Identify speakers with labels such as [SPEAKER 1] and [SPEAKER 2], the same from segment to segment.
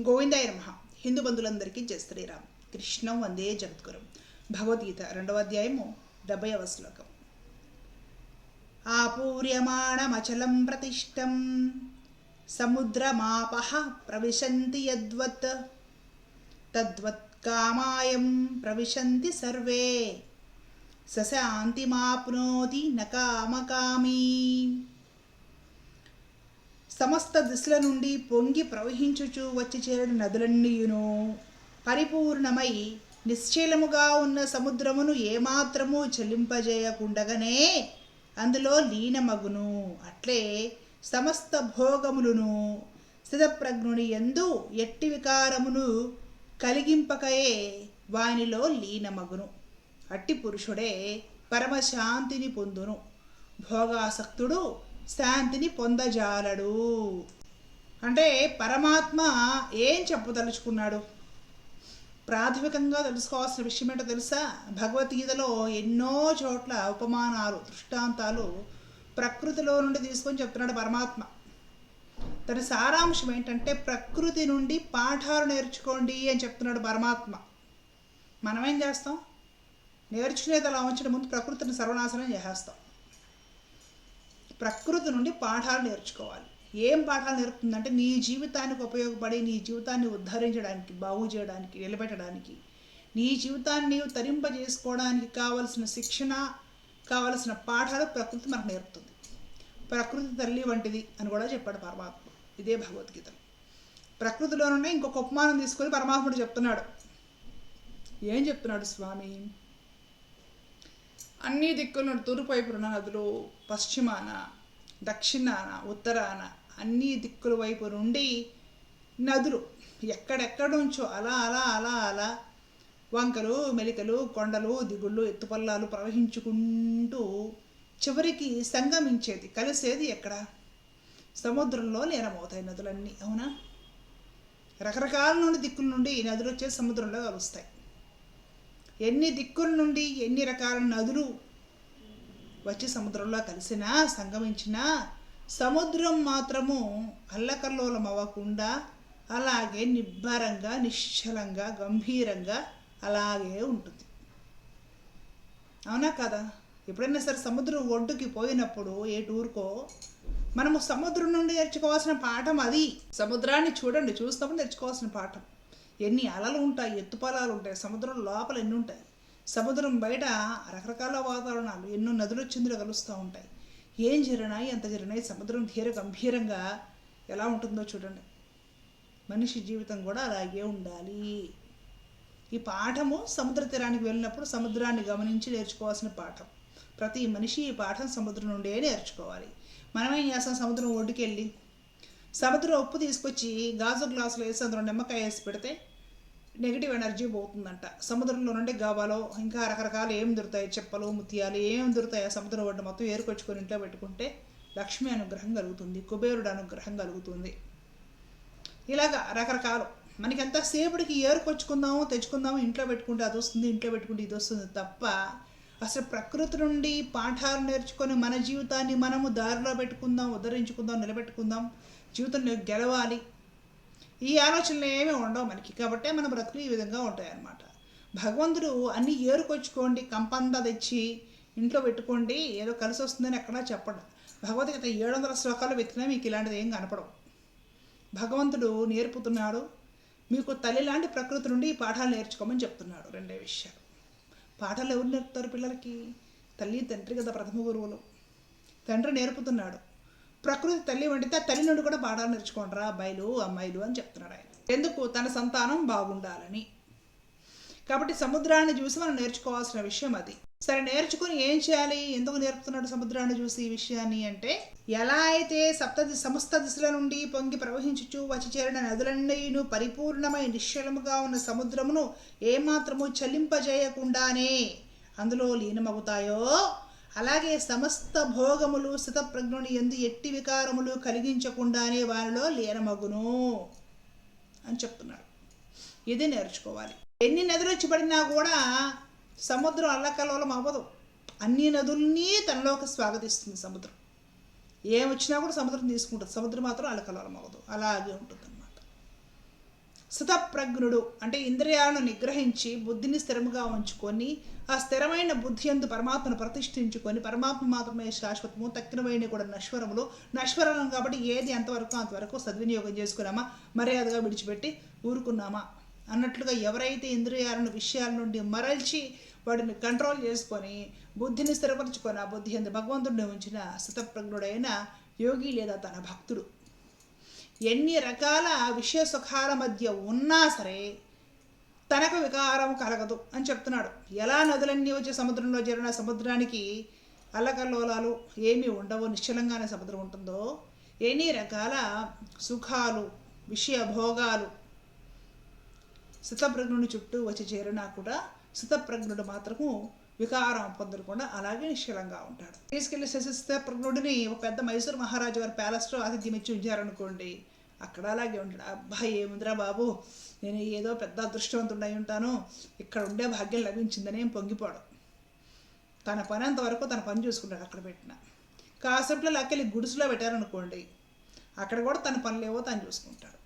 [SPEAKER 1] గోవిందాయ నమః. హిందూ బంధువులందరికీ జై శ్రీరామ్. కృష్ణం వందే జగద్గురం. భగవద్గీత 2వ అధ్యాయము 70వ శ్లోకం. ఆపూర్యమాణమచలం ప్రతిష్టం సముద్రమాపః ప్రవిశంతి యద్వత్ తద్వత్ కామాయం ప్రవిశంతి సర్వే సశాంతిమాప్నోతి న కామకామీ. సమస్త దిశల నుండి పొంగి ప్రవహించుచు వచ్చి చేరిన నదులన్నీయును పరిపూర్ణమై నిశ్చలముగా ఉన్న సముద్రమును ఏమాత్రము చెల్లింపజేయకుండగానే అందులో లీనమగును. అట్లే సమస్త భోగములను స్థితప్రజ్ఞుని యందు ఎట్టి వికారమును కలిగింపకయే వానిలో లీనమగును. అట్టి పురుషుడే పరమశాంతిని పొందును. భోగాసక్తుడు శాంతిని పొందజాలడు. అంటే పరమాత్మ ఏం చెప్పదలుచుకున్నాడు? ప్రాథమికంగా తెలుసుకోవాల్సిన విషయం ఏంటో తెలుసా? భగవద్గీతలో ఎన్నో చోట్ల ఉపమానాలు, దృష్టాంతాలు ప్రకృతిలో నుండి తీసుకొని చెప్తున్నాడు పరమాత్మ. తన సారాంశం ఏంటంటే ప్రకృతి నుండి పాఠాలు నేర్చుకోండి అని చెప్తున్నాడు పరమాత్మ. మనమేం చేస్తాం? నేర్చుకునేది అలా ఉంచడం ముందు ప్రకృతిని సర్వనాశనం చేసేస్తాం. ప్రకృతి నుండి పాఠాలు నేర్చుకోవాలి. ఏం పాఠాలు నేర్పుతుందంటే నీ జీవితానికి ఉపయోగపడి, నీ జీవితాన్ని ఉద్ధరించడానికి, బాగు చేయడానికి, నిలబెట్టడానికి, నీ జీవితాన్ని నీవు తరింపజేసుకోవడానికి కావలసిన శిక్షణ, కావలసిన పాఠాలు ప్రకృతి మనకు నేర్పుతుంది. ప్రకృతి తల్లి వంటిది అని కూడా చెప్పాడు పరమాత్మ. ఇదే భగవద్గీతలో. ప్రకృతిలోనే ఇంకొక ఉపమానం తీసుకొని పరమాత్ముడు చెప్తున్నాడు. ఏం చెప్తున్నాడు స్వామి? అన్ని దిక్కుల తూర్పు వైపున నదులు, పశ్చిమాన, దక్షిణాన, ఉత్తరాన అన్ని దిక్కుల వైపు నుండి నదులు ఎక్కడెక్కడి నుంచో అలా అలా అలా అలా వంకలు, మెలికలు, కొండలు, దిగుళ్ళు, ఎత్తుపల్లాలు ప్రవహించుకుంటూ చివరికి సంగమించేది, కలిసేది ఎక్కడ? సముద్రంలో లీనమవుతాయి నదులన్నీ. అవునా? రకరకాల నుండి దిక్కుల నుండి నదులు వచ్చే సముద్రంలో కలుస్తాయి. ఎన్ని దిక్కుల నుండి ఎన్ని రకాల నదులు వచ్చి సముద్రంలో కలిసినా, సంగమించినా సముద్రం మాత్రము అల్లకల్లోలం అవ్వకుండా అలాగే నిబ్బరంగా, నిశ్చలంగా, గంభీరంగా అలాగే ఉంటుంది. అవునా కదా? ఎప్పుడైనా సరే సముద్రం ఒడ్డుకి పోయినప్పుడు ఏ టూర్కో మనము సముద్రం నుండి నేర్చుకోవాల్సిన పాఠం అది. సముద్రాన్ని చూడండి, చూసినప్పుడు నేర్చుకోవాల్సిన పాఠం. ఎన్ని అలలు ఉంటాయి, ఎత్తుపలాలు ఉంటాయి, సముద్రం లోపల ఎన్ని ఉంటాయి, సముద్రం బయట రకరకాల వాతావరణాలు, ఎన్నో నదులు చిందులు కలుస్తూ ఉంటాయి. ఏం జరిగినాయి, ఎంత జరిగినాయి, సముద్రం ధీర గంభీరంగా ఎలా ఉంటుందో చూడండి. మనిషి జీవితం కూడా అలాగే ఉండాలి. ఈ పాఠము సముద్ర తీరానికి వెళ్ళినప్పుడు సముద్రాన్ని గమనించి నేర్చుకోవాల్సిన పాఠం. ప్రతి మనిషి ఈ పాఠం సముద్రం నుండే నేర్చుకోవాలి. మనమేం చేస్తాం? సముద్రం ఒడ్డుకి వెళ్ళి సముద్రం ఉప్పు తీసుకొచ్చి గాజు గ్లాసులో వేసి అందులో నిమ్మకాయ వేసి పెడితే నెగిటివ్ ఎనర్జీ పోతుందంట. సముద్రంలో నుండి గవాలో ఇంకా రకరకాలు ఏం దొరుకుతాయి, చెప్పలు, ముత్యాలు ఏం దొరుకుతాయి, ఆ సముద్రం ఒడ్డు మొత్తం ఏరుకొచ్చుకొని ఇంట్లో పెట్టుకుంటే లక్ష్మీ అనుగ్రహం కలుగుతుంది, కుబేరుడు అనుగ్రహం కలుగుతుంది. ఇలాగా రకరకాలు మనకి ఎంతసేపటికి ఏరుకొచ్చుకుందాము, తెచ్చుకుందాము, ఇంట్లో పెట్టుకుంటే అది వస్తుంది, ఇంట్లో పెట్టుకుంటే ఇది వస్తుంది తప్ప అసలు ప్రకృతి నుండి పాఠాలు నేర్చుకొని మన జీవితాన్ని మనము దారిలో పెట్టుకుందాం, ఉద్ధరించుకుందాం, నిలబెట్టుకుందాం, జీవితంలో గెలవాలి, ఈ ఆలోచనలు ఏమీ ఉండవు మనకి. కాబట్టే మన బ్రతుకులు ఈ విధంగా ఉంటాయి అన్నమాట. భగవంతుడు అన్నీ ఏరుకొచ్చుకోండి, కంపంతా తెచ్చి ఇంట్లో పెట్టుకోండి, ఏదో కలిసి వస్తుందని ఎక్కడా చెప్పడు. భగవద్గీత 700 శ్లోకాలు వెతికినా మీకు ఇలాంటిది ఏం కనపడవు. భగవంతుడు నేర్పుతున్నాడు. మీకు తల్లి లాంటి ప్రకృతి నుండి ఈ పాఠాలు నేర్చుకోమని చెప్తున్నాడు. రెండే విషయాలు. పాఠాలు ఎవరు నేర్పుతారు పిల్లలకి? తల్లి, తండ్రి కదా ప్రథమ గురువులు. తండ్రి నేర్పుతున్నాడు. ప్రకృతి తల్లి వంటితే ఆ తల్లి నుండి కూడా పాఠాలు నేర్చుకోండిరా అబ్బాయిలు, అమ్మాయిలు అని చెప్తున్నాడు ఆయన. ఎందుకు? తన సంతానం బాగుండాలని. కాబట్టి సముద్రాన్ని చూసి మనం నేర్చుకోవాల్సిన విషయం అది. సరే, నేర్చుకుని ఏం చేయాలి? ఎందుకు నేర్పుతున్నాడు సముద్రాన్ని చూసి ఈ విషయాన్ని అంటే, ఎలా అయితే సమస్త దిశల నుండి పొంగి ప్రవహించుచు వచ్చి చేరిన నదులన్నీను పరిపూర్ణమై నిశ్చలముగా ఉన్న సముద్రమును ఏమాత్రము చలింపజేయకుండానే అందులో లీనమవుతాయో, అలాగే సమస్త భోగములు స్థితప్రజ్ఞుని యందు ఎట్టి వికారములు కలిగించకుండానే వారిలో లీనమగును అని చెప్తున్నాడు. ఇది నేర్చుకోవాలి. ఎన్ని నదులు వచ్చి పడినా కూడా సముద్రం అల్లకల్లోలం అవ్వదు. అన్ని నదుల్ని తనలోకి స్వాగతిస్తుంది సముద్రం. ఏమొచ్చినా కూడా సముద్రం తీసుకుంటుంది. సముద్రం మాత్రం అల్లకల్లోలం అవ్వదు, అలాగే ఉంటుంది అన్నమాట. స్థితప్రజ్ఞుడు అంటే ఇంద్రియాలను నిగ్రహించి బుద్ధిని స్థిరముగా ఉంచుకొని ఆ స్థిరమైన బుద్ధి యందు పరమాత్మను ప్రతిష్ఠించుకొని పరమాత్మ మాత్రమే శాశ్వతము, తక్కినవైన కూడా నశ్వరములు. నశ్వరం కాబట్టి ఏది ఎంతవరకు అంతవరకు సద్వినియోగం చేసుకున్నామా, మర్యాదగా విడిచిపెట్టి ఊరుకున్నామా అన్నట్లుగా ఎవరైతే ఇంద్రియాలను విషయాల నుండి మరల్చి వాటిని కంట్రోల్ చేసుకొని బుద్ధిని స్థిరపరచుకొని ఆ బుద్ధి యందు భగవంతుడిని ఉంచిన స్థితప్రజ్ఞుడైన యోగి లేదా తన భక్తుడు ఎన్ని రకాల విషయ సుఖాల మధ్య ఉన్నా సరే తనకు వికారం కలగదు అని చెప్తున్నాడు. ఎలా నదులన్నీ వచ్చి సముద్రంలో చేరిన సముద్రానికి అల్లకల్లోలాలు ఏమీ ఉండవు, నిశ్చలంగానే సముద్రం ఉంటుందో ఎన్ని రకాల సుఖాలు విషయ భోగాలు స్థితప్రజ్ఞుని చుట్టూ వచ్చి చేరినా కూడా స్థితప్రజ్ఞుడు మాత్రము వికారం పొందకుండా అలాగే నిశ్చలంగా ఉంటాడు. తీసుకెళ్లి స్థితప్రజ్ఞుడిని ఒక పెద్ద మైసూరు మహారాజు వారి ప్యాలెస్లో ఆతిథ్యం ఇచ్చి ఉంచారనుకోండి, అక్కడ అలాగే ఉంటాడు. అబ్బాయి ఏముందిరా బాబు, నేను ఏదో పెద్ద అదృష్టవంతుడై ఉంటాను, ఇక్కడ ఉండే భాగ్యం లభించిందని ఏం పొంగిపోవడం. తన పని అంతవరకు తన పని చూసుకుంటాడు. అక్కడ పెట్టిన కాసేపులో లాక్కెళ్ళి గుడిసులో పెట్టారనుకోండి, అక్కడ కూడా తన పనులేవో తను చూసుకుంటాడు.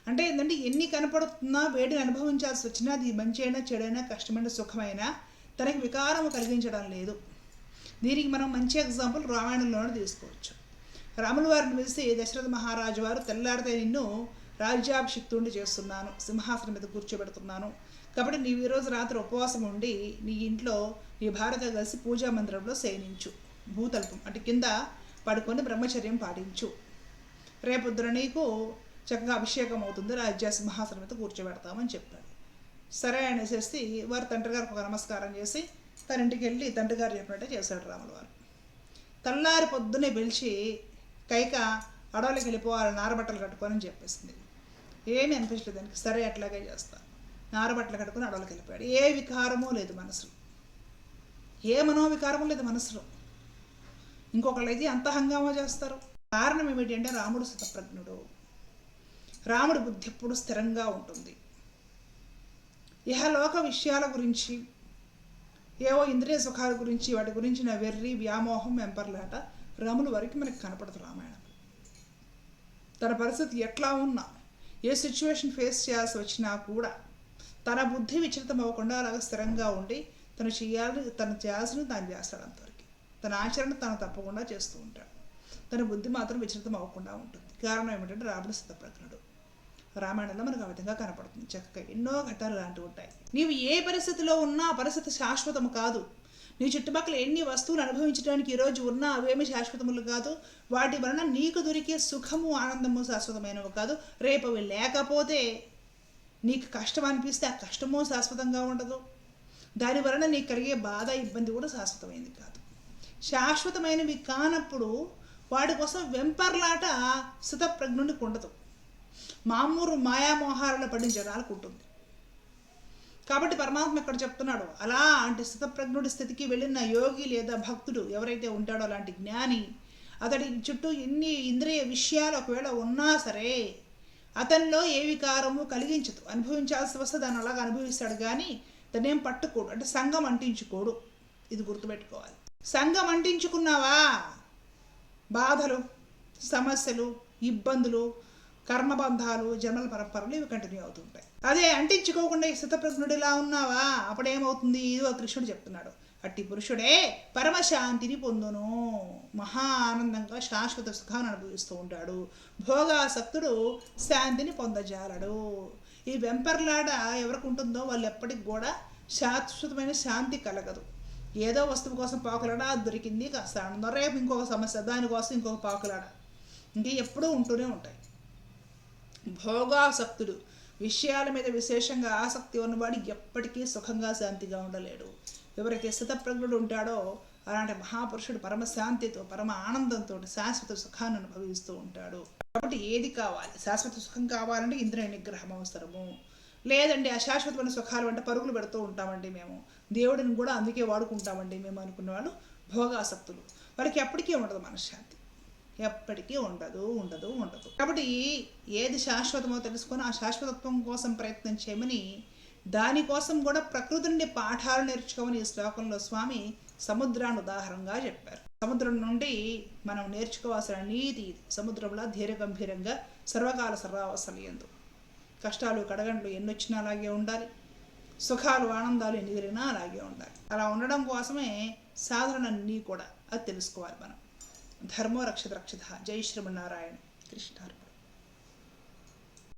[SPEAKER 1] అంటే ఏంటంటే ఎన్ని కనపడుతున్నా వేడిని అనుభవించాల్సి వచ్చినా అది మంచి అయినా చెడైనా కష్టమైన సుఖమైనా తనకి వికారం కలిగించడం లేదు. దీనికి మనం మంచి ఎగ్జాంపుల్ రామాయణంలోనే తీసుకోవచ్చు. రాముల వారిని పిలిచి దశరథ మహారాజు వారు తెల్లారితే నిన్ను రాజ్యాభిషిక్తుడిని చేస్తున్నాను, సింహాసనం మీద కూర్చోబెడుతున్నాను, కాబట్టి నీవు ఈరోజు రాత్రి ఉపవాసం ఉండి నీ ఇంట్లో నీ భార్యతో కలిసి పూజా మందిరంలో శయనించు, భూతల్పం అంటే కింద పడుకొని బ్రహ్మచర్యం పాటించు, రేపొద్దున నీకు చక్కగా అభిషేకం అవుతుంది, రాజ్య సింహాసనం మీద కూర్చోబెడతామని చెప్పాడు. సరే అనేసి వారు తండ్రి గారికి ఒక నమస్కారం చేసి తన ఇంటికి వెళ్ళి తండ్రి గారు చెప్పినట్టే చేశాడు రాముల వారు. తెల్లారి పొద్దున్నే పిలిచి కైక అడవులకి వెళ్ళిపోవాలి, నారబట్టలు కట్టుకోని చెప్పేసింది. ఏమీ అనిపించలేదు దానికి. సరే అట్లాగే చేస్తా, నారబట్టలు కట్టుకొని అడవులకి వెళ్ళిపోయాడు. ఏ వికారమూ లేదు మనసులో, ఏ మనోవికారము లేదు మనసులో. ఇంకొకళ్ళు అయితే అంత హంగామా చేస్తారు. కారణం ఏమిటి అంటే రాముడు స్థితప్రజ్ఞుడు. రాముడి బుద్ధి ఎప్పుడు స్థిరంగా ఉంటుంది. ఇహలోక విషయాల గురించి, ఏవో ఇంద్రియ సుఖాల గురించి, వాటి గురించిన వెర్రి వ్యామోహం వెంపర్లాట రాముల వారికి మనకి కనపడదు. రామాయణం తన పరిస్థితి ఎట్లా ఉన్నా, ఏ సిచ్యువేషన్ ఫేస్ చేయాల్సి వచ్చినా కూడా తన బుద్ధి విచలితం అవ్వకుండా అలాగ స్థిరంగా ఉండి తను చేయాల్సిన తాను చేస్తాడు. అంతవరకు తన ఆచరణ తాను తప్పకుండా చేస్తూ ఉంటాడు. తన బుద్ధి మాత్రం విచలితం అవ్వకుండా ఉంటుంది. కారణం ఏమిటంటే రాముడు స్థితప్రజ్ఞుడు. రామాయణంలో మనకు ఆ విధంగా కనపడుతుంది. చక్కగా ఎన్నో ఘట్టాలు లాంటివి ఉంటాయి. నీవు ఏ పరిస్థితిలో ఉన్నా ఆ పరిస్థితి శాశ్వతము కాదు. నీ చుట్టుపక్కల ఎన్ని వస్తువులు అనుభవించడానికి ఈరోజు ఉన్నా అవేమి శాశ్వతములు కాదు. వాటి వలన నీకు దొరికే సుఖము ఆనందము శాశ్వతమైనవి కాదు. రేపు అవి లేకపోతే నీకు కష్టం అనిపిస్తే ఆ కష్టము శాశ్వతంగా ఉండదు. దాని వలన నీకు కలిగే బాధ ఇబ్బంది కూడా శాశ్వతమైనది కాదు. శాశ్వతమైనవి కానప్పుడు వాటి కోసం వెంపర్లాట స్థితప్రజ్ఞునికి ఉండదు. మామూలు మాయామోహాలను పడిన జనాలకు ఉంటుంది. కాబట్టి పరమాత్మ ఇక్కడ చెప్తున్నాడు, అలా అంటే స్థితప్రజ్ఞుడి స్థితికి వెళ్ళిన యోగి లేదా భక్తుడు ఎవరైతే ఉంటాడో అలాంటి జ్ఞాని, అతడి చుట్టూ ఎన్ని ఇంద్రియ విషయాలు ఒకవేళ ఉన్నా సరే అతనిలో ఏ వికారము కలిగించదు. అనుభవించాల్సి వస్తే దాన్ని అలాగా అనుభవిస్తాడు కానీ దాన్ని ఏం పట్టుకోడు, అంటే సంఘం అంటించుకోడు. ఇది గుర్తుపెట్టుకోవాలి. సంఘం అంటించుకున్నావా బాధలు, సమస్యలు, ఇబ్బందులు, కర్మబంధాలు, జన్మల పరంపరలు ఇవి కంటిన్యూ అవుతుంటాయి. అదే అంటించుకోకుండా స్థితప్రజ్ఞుడిలా ఉన్నావా అప్పుడేమవుతుంది? ఇదో కృష్ణుడు చెప్తున్నాడు, అట్టి పురుషుడే పరమశాంతిని పొందును, మహా ఆనందంగా శాశ్వత సుఖాన్ని అనుభవిస్తూ ఉంటాడు. భోగాసక్తుడు శాంతిని పొందజాలడు. ఈ వెంపర్లాడ ఎవరికి ఉంటుందో వాళ్ళు ఎప్పటికి కూడా శాశ్వతమైన శాంతి కలగదు. ఏదో వస్తువు కోసం పాకులాడ, అది దొరికింది కాస్త ఆనందం, రేపు ఇంకొక సమస్య, దానికోసం ఇంకొక పాకులాడ, ఇంక ఎప్పుడూ ఉంటూనే ఉంటాయి. భోగాసక్తుడు, విషయాల మీద విశేషంగా ఆసక్తి ఉన్నవాడు ఎప్పటికీ సుఖంగా శాంతిగా ఉండలేడు. ఎవరైతే స్థితప్రజ్ఞుడు ఉంటాడో అలాంటి మహాపురుషుడు పరమశాంతితో పరమ ఆనందంతో శాశ్వత సుఖాన్ని అనుభవిస్తూ ఉంటాడు. కాబట్టి ఏది కావాలి? శాశ్వత సుఖం కావాలంటే ఇంద్రియ నిగ్రహం అవసరము. లేదండి అశాశ్వతమైన సుఖాలు అంటే పరుగులు పెడుతూ ఉంటామండి మేము, దేవుడిని కూడా అందుకే వాడుకుంటామండి మేము అనుకున్న వాళ్ళు భోగాసక్తులు. వాళ్ళకి ఎప్పటికీ ఉండదు మనశ్శాంతి, ఎప్పటికీ ఉండదు ఉండదు ఉండదు. కాబట్టి ఏది శాశ్వతమో తెలుసుకొని ఆ శాశ్వతత్వం కోసం ప్రయత్నం చేయమని, దానికోసం కూడా ప్రకృతి నుండి పాఠాలు నేర్చుకోమని ఈ శ్లోకంలో స్వామి సముద్రాన్ని ఉదాహరణగా చెప్పారు. సముద్రం నుండి మనం నేర్చుకోవాల్సిన నీతి ఇది. సముద్రంలో ధీర గంభీరంగా సర్వకాల సర్వావస్థలు యందు కష్టాలు కడగండ్లు ఎన్ని వచ్చినా అలాగే ఉండాలి, సుఖాలు ఆనందాలు ఎన్ని ఎదిరినా అలాగే ఉండాలి. అలా ఉండడం కోసమే సాధనన్నీ కూడా అది తెలుసుకోవాలి మనం. ధర్మో రక్షత రక్షత. జై శ్రీమన్నారాయణ. కృష్ణార్పణ.